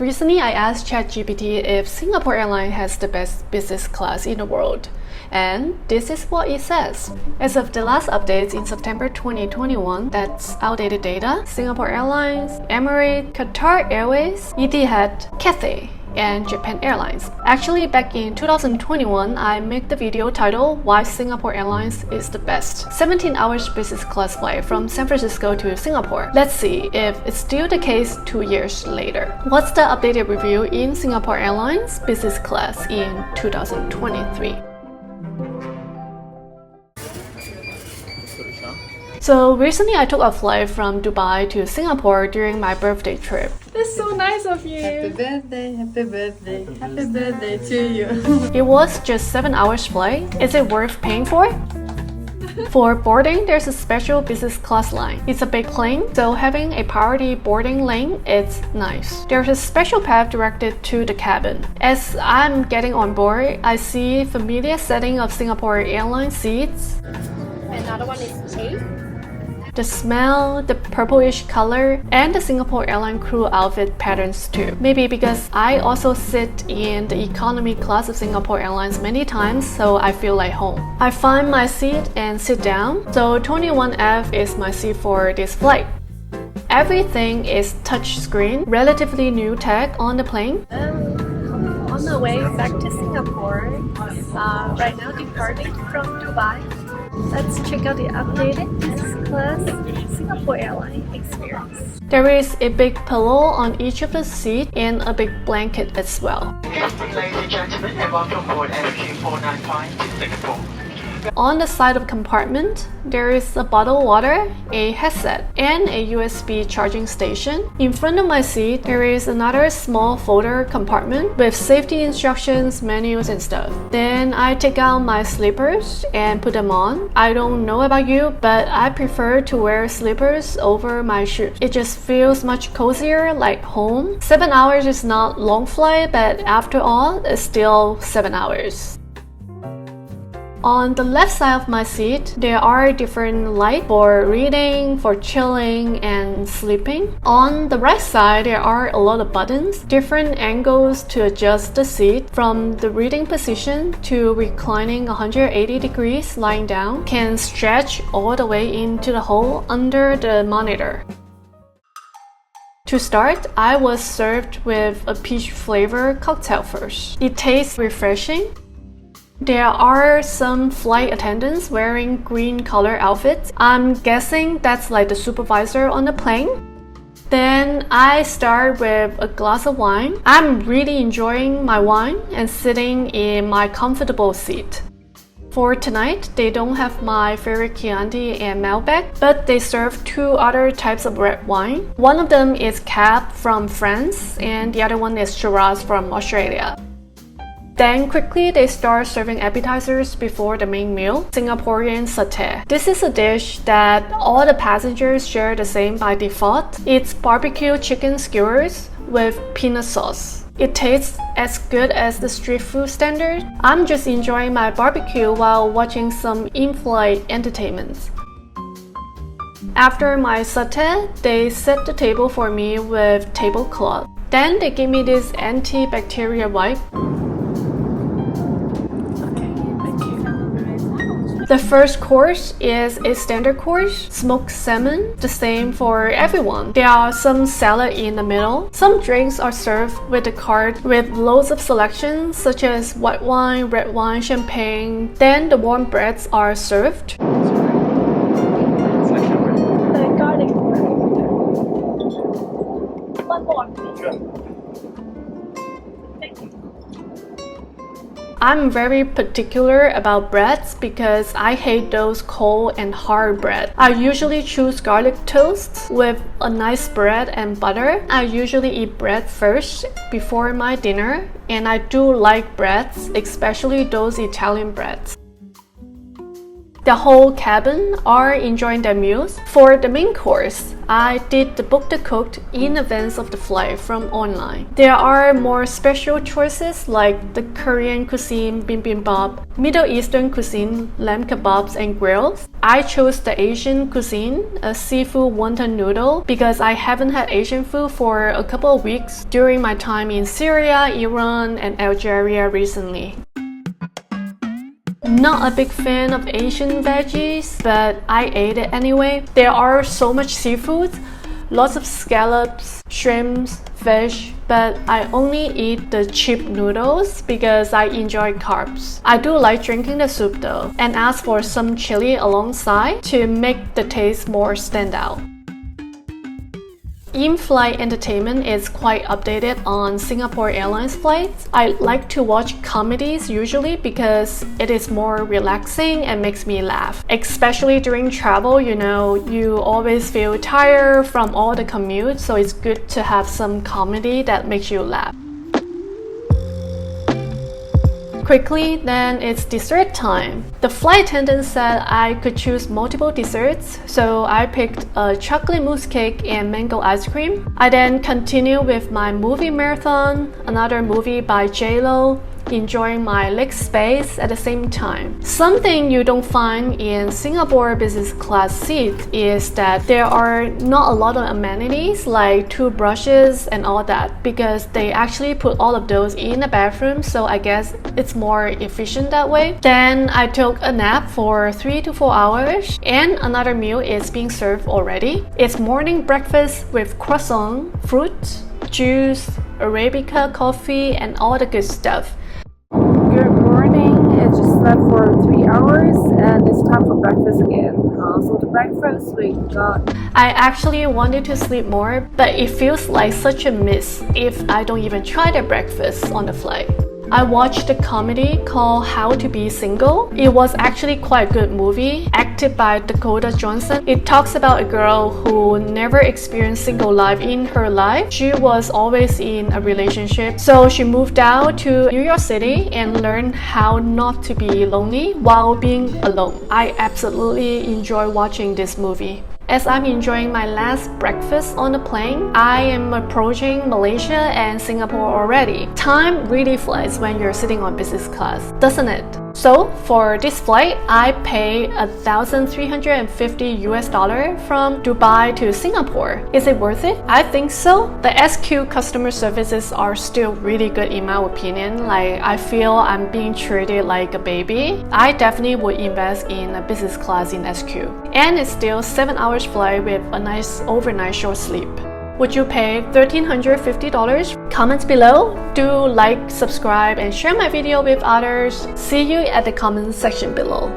Recently, I asked ChatGPT if Singapore Airlines has the best business class in the world. And this is what it says. As of the last updates in September 2021, that's outdated data, Singapore Airlines, Emirates, Qatar Airways, Etihad, Cathay, and Japan Airlines. Actually, back in 2021, I made the video titled Why Singapore Airlines is the best. 17 hours business class flight from San Francisco to Singapore. Let's see if it's still the case 2 years later. What's the updated review in Singapore Airlines business class in 2023? So recently I took a flight from Dubai to Singapore during my birthday trip. That's so nice of you. Happy birthday, happy birthday, happy birthday to you. It was just 7 hours flight. Is it worth paying for? For boarding, there's a special business class line. It's a big plane, so having a priority boarding lane is nice. There's a special path directed to the cabin. As I'm getting on board, I see familiar setting of Singapore Airlines seats. Another one is A. The smell, the purplish color, and the Singapore Airlines crew outfit patterns too. Maybe because I also sit in the economy class of Singapore Airlines many times, so I feel like home. I find my seat and sit down, so 21F is my seat for this flight. Everything is touchscreen, relatively new tech on the plane. On the way back to Singapore, right now departing from Dubai. Let's check out the updated business class Singapore Airlines experience. There is a big pillow on each of the seats and a big blanket as well. Good evening, ladies and gentlemen, and welcome aboard MQ 495 to Singapore. On the side of the compartment, there is a bottled water, a headset, and a USB charging station. In front of my seat, there is another small folder compartment with safety instructions, menus, and stuff. Then I take out my slippers and put them on. I don't know about you, but I prefer to wear slippers over my shoes. It just feels much cozier, like home. 7 hours is not long flight, but after all, it's still 7 hours. On the left side of my seat, there are different lights for reading, for chilling, and sleeping. On the right side, there are a lot of buttons, different angles to adjust the seat, from the reading position to reclining 180 degrees lying down, can stretch all the way into the hole under the monitor. To start, I was served with a peach flavor cocktail first. It tastes refreshing. There are some flight attendants wearing green color outfits. I'm guessing that's like the supervisor on the plane. Then I start with a glass of wine. I'm really enjoying my wine and sitting in my comfortable seat. For tonight, they don't have my favorite Chianti and Malbec, but they serve 2 other types of red wine. One of them is Cab from France, and the other one is Shiraz from Australia. Then quickly they start serving appetizers before the main meal, Singaporean satay. This is a dish that all the passengers share the same by default. It's barbecue chicken skewers with peanut sauce. It tastes as good as the street food standard. I'm just enjoying my barbecue while watching some in-flight entertainments. After my satay, they set the table for me with tablecloth. Then they give me this antibacterial wipe. The first course is a standard course, smoked salmon, the same for everyone. There are some salad in the middle. Some drinks are served with a cart with loads of selections such as white wine, red wine, champagne. Then the warm breads are served. The garlic bread. One more, please. Thank you. I'm very particular about breads because I hate those cold and hard bread. I usually choose garlic toast with a nice bread and butter. I usually eat bread first before my dinner, and I do like breads, especially those Italian breads. The whole cabin are enjoying their meals. For the main course, I did the book the cooked in advance of the flight from online. There are more special choices like the Korean cuisine bibimbap, Middle Eastern cuisine, lamb kebabs and grills. I chose the Asian cuisine, a seafood wonton noodle, because I haven't had Asian food for a couple of weeks during my time in Syria, Iran, and Algeria recently. Not a big fan of Asian veggies, but I ate it anyway. There are so much seafood, lots of scallops, shrimps, fish, but I only eat the cheap noodles because I enjoy carbs. I do like drinking the soup though, and ask for some chili alongside to make the taste more stand out. In-flight entertainment is quite updated on Singapore Airlines flights. I like to watch comedies usually because it is more relaxing and makes me laugh. Especially during travel, you always feel tired from all the commute, so it's good to have some comedy that makes you laugh. Quickly, then it's dessert time. The flight attendant said I could choose multiple desserts, so I picked a chocolate mousse cake and mango ice cream. I then continued with my movie marathon, another movie by J-Lo, enjoying my leg space at the same time. Something you don't find in Singapore business class seats is that there are not a lot of amenities like toothbrushes and all that, because they actually put all of those in the bathroom, so I guess it's more efficient that way. Then I took a nap for 3 to 4 hours, and another meal is being served already. It's morning breakfast with croissant, fruit, juice, Arabica coffee, and all the good stuff. Good morning. I just slept for 3 hours and it's time for breakfast again. So the breakfast we got. I actually wanted to sleep more, but it feels like such a miss if I don't even try the breakfast on the flight. I watched a comedy called How to Be Single. It was actually quite a good movie, acted by Dakota Johnson. It talks about a girl who never experienced single life in her life. She was always in a relationship, so she moved out to New York City and learned how not to be lonely while being alone. I absolutely enjoy watching this movie. As I'm enjoying my last breakfast on the plane, I am approaching Malaysia and Singapore already. Time really flies when you're sitting on business class, doesn't it? So for this flight, I paid $1,350 from Dubai to Singapore. Is it worth it? I think so. The SQ customer services are still really good in my opinion. I feel I'm being treated like a baby. I definitely would invest in a business class in SQ. And it's still 7 hours flight with a nice overnight short sleep. Would you pay $1,350? Comment below. Do like, subscribe, and share my video with others. See you at the comment section below.